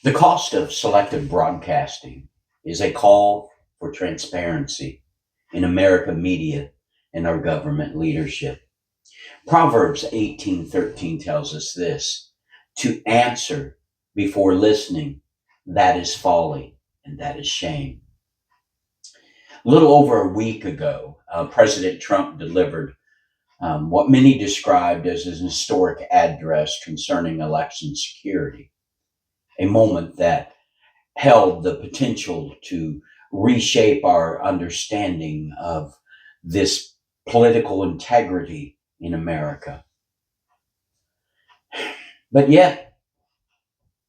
The cost of selective broadcasting is a call for transparency in American media and our government leadership. Proverbs 18:13 tells us this: to answer before listening, that is folly and that is shame. A little over a week ago, President Trump delivered what many described as an historic address concerning election security, a moment that held the potential to reshape our understanding of this political integrity in America. But yet,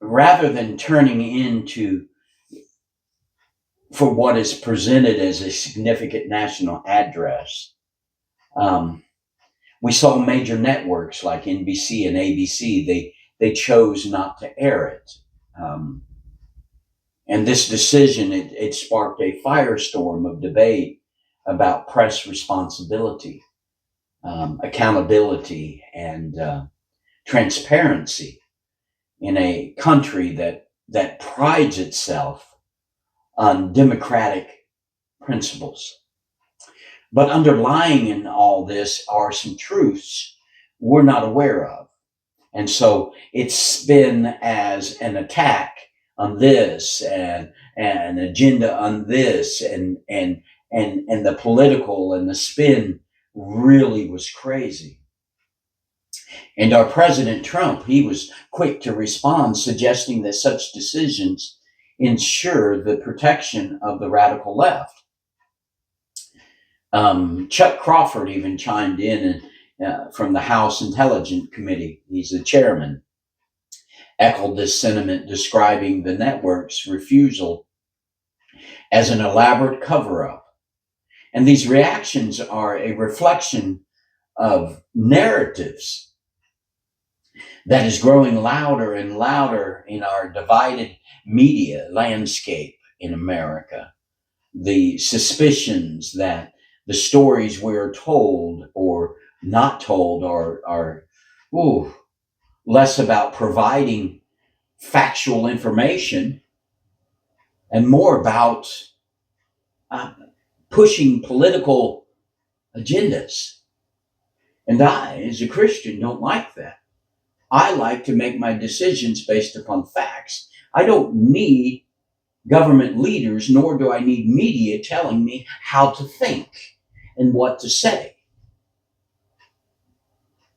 rather than turning into for what is presented as a significant national address, we saw major networks like NBC and ABC, they chose not to air it. And this decision, it sparked a firestorm of debate about press responsibility, accountability, and transparency in a country that prides itself on democratic principles. But underlying in all this are some truths we're not aware of. And so it's spin as an attack on this and an agenda on this and the political and the spin really was crazy. And our President Trump, he was quick to respond, suggesting that such decisions ensure the protection of the radical left. Chuck Crawford even chimed in from the House Intelligence Committee. He's the chairman. Echoed this sentiment, describing the network's refusal as an elaborate cover-up. And these reactions are a reflection of narratives that is growing louder and louder in our divided media landscape in America. The suspicions that the stories we're told or not told are less about providing factual information and more about pushing political agendas. And I, as a Christian, don't like that. I like to make my decisions based upon facts. I don't need government leaders, nor do I need media telling me how to think and what to say.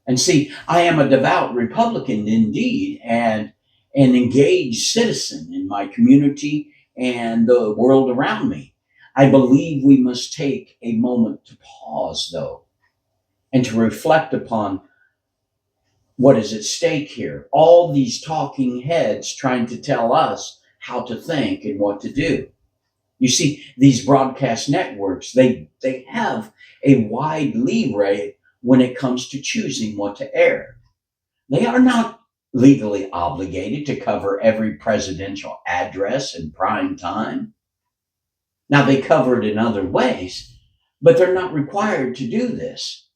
And see, I am a devout Republican indeed, and an engaged citizen in my community and the world around me. I believe we must take a moment to pause, though, and to reflect upon what is at stake here. All these talking heads trying to tell us how to think and what to do. You see, these broadcast networks, they have a wide leeway when it comes to choosing what to air. They are not legally obligated to cover every presidential address in prime time. Now, they cover it in other ways, but they're not required to do this.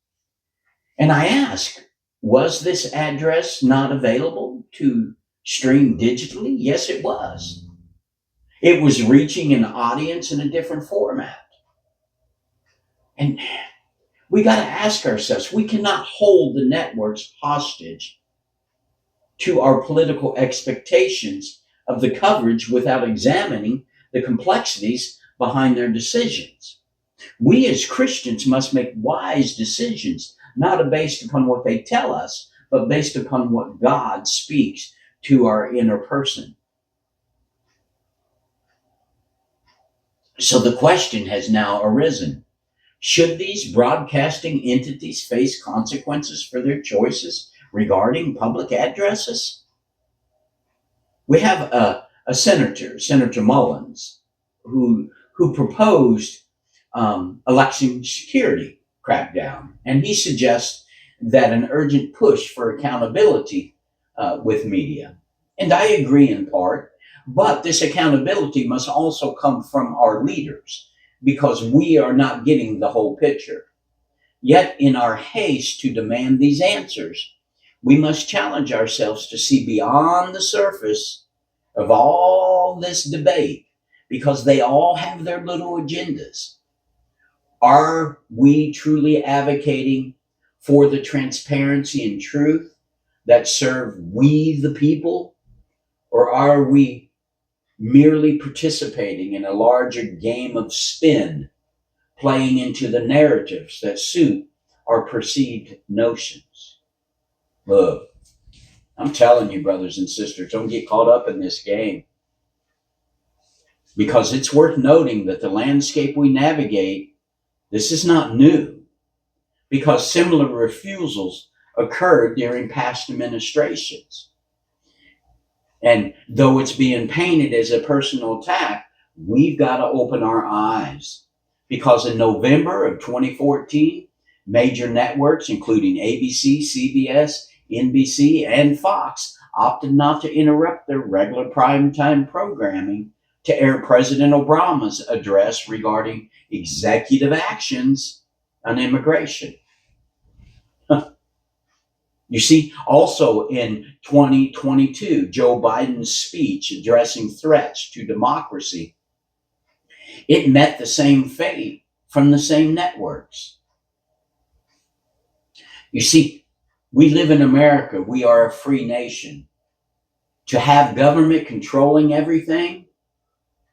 And I ask, was this address not available to stream digitally? Yes, it was. It was reaching an audience in a different format. And we got to ask ourselves, we cannot hold the networks hostage to our political expectations of the coverage without examining the complexities behind their decisions. We as Christians must make wise decisions, not based upon what they tell us, but based upon what God speaks to our inner person. So the question has now arisen: should these broadcasting entities face consequences for their choices regarding public addresses? We have a senator, Senator Mullins, who proposed election security crackdown, and he suggests that an urgent push for accountability with media. And I agree in part, but this accountability must also come from our leaders, because we are not getting the whole picture. Yet, in our haste to demand these answers, we must challenge ourselves to see beyond the surface of all this debate, because they all have their little agendas. Are we truly advocating for the transparency and truth that serve we the people? Or are we merely participating in a larger game of spin, playing into the narratives that suit our perceived notions? Look, I'm telling you, brothers and sisters, don't get caught up in this game, because it's worth noting that the landscape we navigate, this is not new, because similar refusals occurred during past administrations. And though it's being painted as a personal attack, we've got to open our eyes, because in November of 2014, major networks, including ABC, CBS, NBC, and Fox, opted not to interrupt their regular primetime programming to air President Obama's address regarding executive actions on immigration. You see, also in 2022, Joe Biden's speech addressing threats to democracy, it met the same fate from the same networks. You see, we live in America. We are a free nation. To have government controlling everything,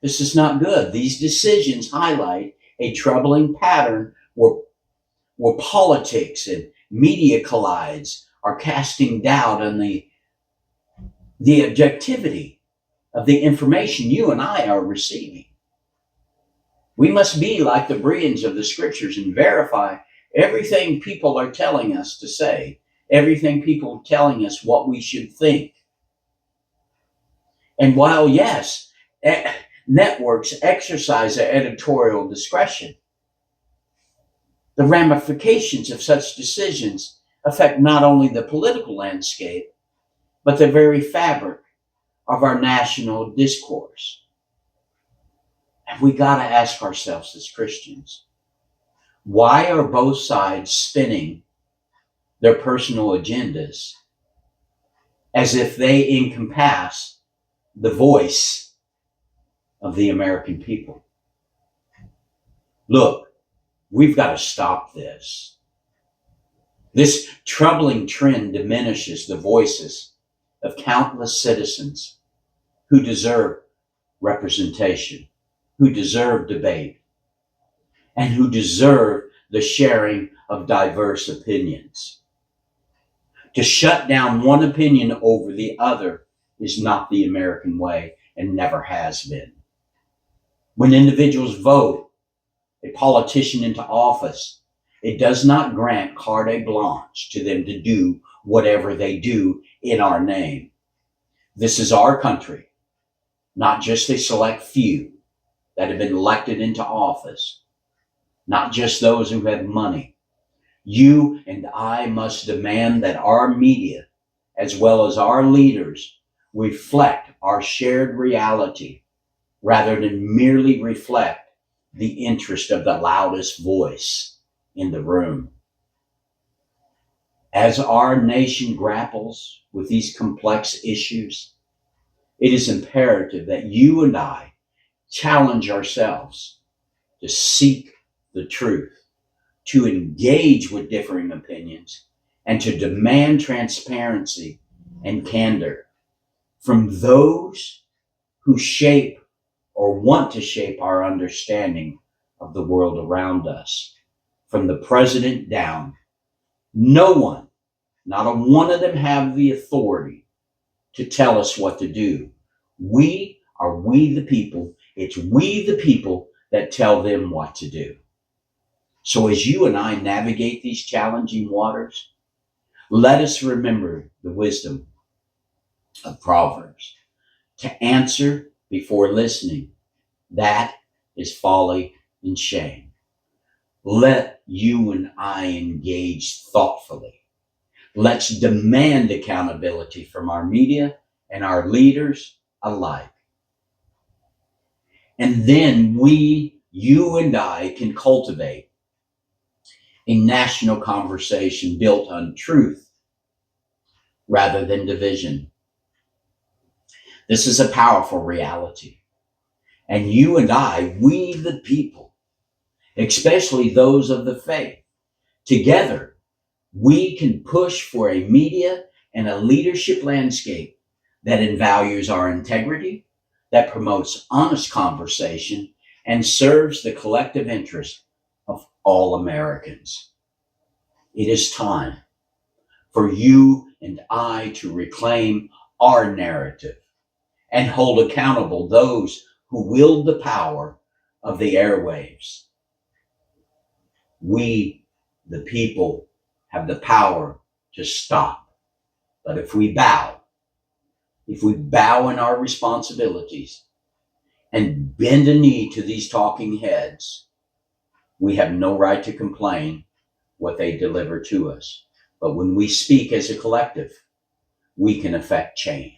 this is not good. These decisions highlight a troubling pattern where politics and media collides, are casting doubt on the objectivity of the information you and I are receiving. We must be like the Bereans of the scriptures and verify everything people are telling us to say, everything people are telling us what we should think. And while, yes, networks exercise their editorial discretion, the ramifications of such decisions affect not only the political landscape, but the very fabric of our national discourse. And we got to ask ourselves as Christians, why are both sides spinning their personal agendas as if they encompass the voice of the American people? Look, we've got to stop this. This troubling trend diminishes the voices of countless citizens who deserve representation, who deserve debate, and who deserve the sharing of diverse opinions. To shut down one opinion over the other is not the American way and never has been. When individuals vote a politician into office, it does not grant carte blanche to them to do whatever they do in our name. This is our country, not just a select few that have been elected into office, not just those who have money. You and I must demand that our media, as well as our leaders, reflect our shared reality rather than merely reflect the interest of the loudest voice in the room. As our nation grapples with these complex issues, it is imperative that you and I challenge ourselves to seek the truth, to engage with differing opinions, and to demand transparency and candor from those who shape or want to shape our understanding of the world around us. From the president down, no one, not a one of them, have the authority to tell us what to do. We are we the people. It's we the people that tell them what to do. So as you and I navigate these challenging waters, let us remember the wisdom of Proverbs. To answer before listening, that is folly and shame. Let you and I engage thoughtfully. Let's demand accountability from our media and our leaders alike. And then you and I can cultivate a national conversation built on truth rather than division. This is a powerful reality. And you and I, we the people, especially those of the faith, together, we can push for a media and a leadership landscape that values our integrity, that promotes honest conversation, and serves the collective interest of all Americans. It is time for you and I to reclaim our narrative and hold accountable those who wield the power of the airwaves. We, the people, have the power to stop. But if we bow in our responsibilities and bend a knee to these talking heads, we have no right to complain what they deliver to us. But when we speak as a collective, we can affect change.